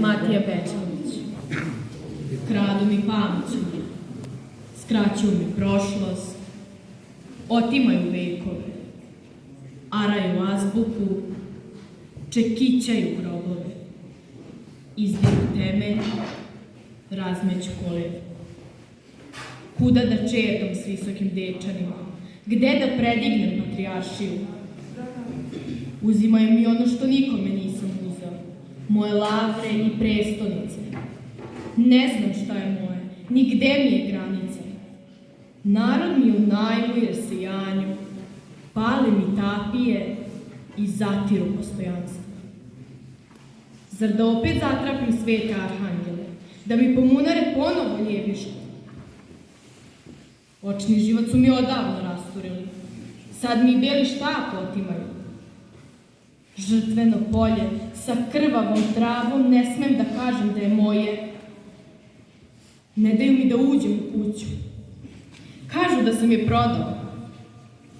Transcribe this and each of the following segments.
Matija Bečanić. Kradu mi pamćenje, skraćuju mi prošlost, otimaju vekove, araju azbuku, čekićaju grobove, izdiru temelj, razmeću kolevu. Kuda da čerdom s visokim dečanima, gde da predignem patrijaršiju? Uzimaju mi ono što nikome nisam uzeo, moje lavre i prestonice. Ne znam šta je moje, ni gde mi je granica. Narod mi unajluje sijanju, pale mi tapije i zatiru postojanstvo. Zar da opet zatrapim svete arhangele, da mi pomunare ponovo ljevišku? Očni život su mi odavno rasturili, sad mi beli štap otimaju. Žrtveno polje sa krvavom travom ne smem da kažem da je moje. Ne daju mi da uđem u kuću. Kažu da sam je prodao.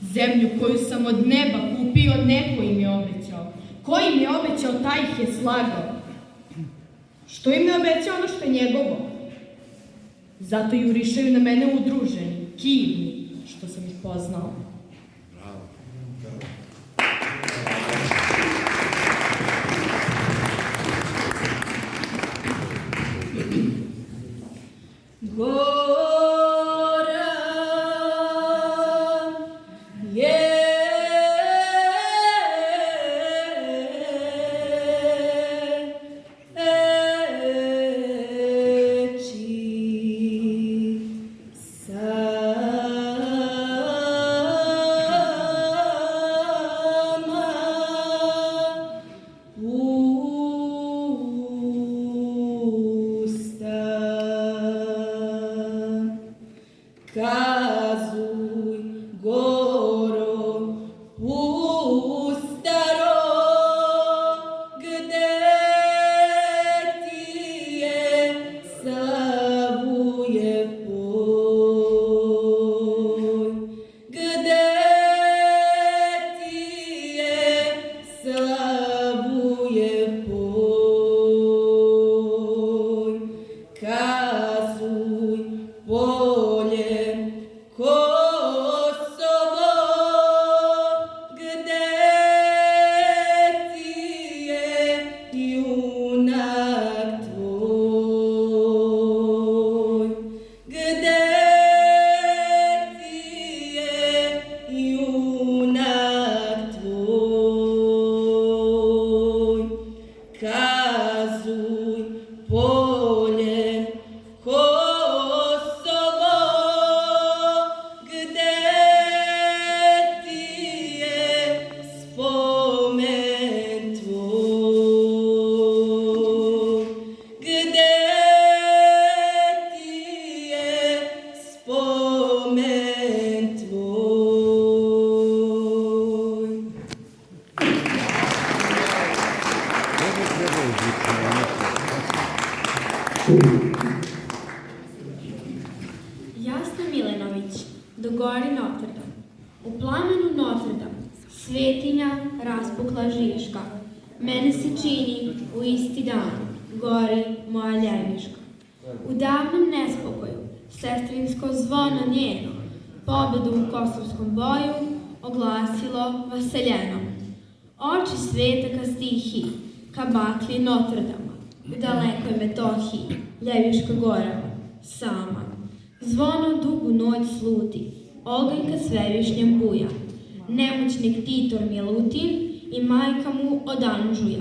Zemlju koju sam od neba kupio, neko im je obećao. Ko im je obećao, taj ih je slagao. Što im je obećao ono što je njegovo? Zato jurišaju na mene udruženi, kivni, što sam ih poznao. Jasna Milenović, do gori Notre Dame. U plamenu Notre Dame, svetinja raspukla žiška, mene se čini u isti dan, gori moja ljeviška. U davnom nespokoju, sestrinsko zvono njeno, pobedu u kosovskom boju oglasilo vaseljenom. Oči sveta ka stihiji, ka baklji Notre Dama, u dalekoj Metohiji, ljeviška gora, sama. Zvono dugu noć sluti, oganjka svevišnjem buja. Nemoćnik Titor Milutin i majka mu odanžuja.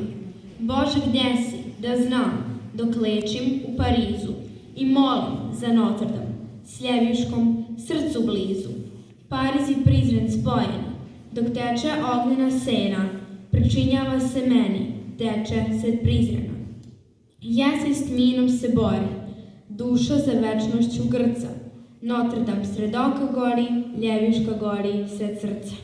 Bože, gde si, da znam, dok lečim u Parizu i molim za Notre Dame, s ljeviškom srcu blizu. Pariz i Prizren spojeni, dok teče ognjena sena, pričinjava se meni, teče sred Prizrena. Jesen s tminom se bori, duša za večnošću grca. Notre Dame sred oka gori, ljeviška gori sred srca.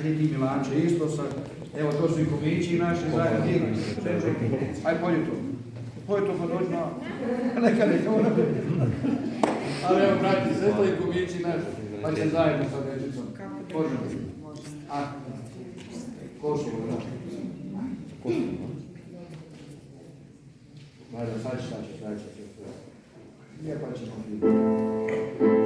Ajde ti Milanče, isto sad. Evo, to su i komići naši zajedno. Ajde, polje to. Polje to pa dođi malo. Neka, ono. Ali evo, brati, sve to i komići naši. Pa će zajedno sa dečicom. Možemo. A, Kosovo, da. Kosovo, da. Ajde, sad će. Nije pa ćemo vidjeti.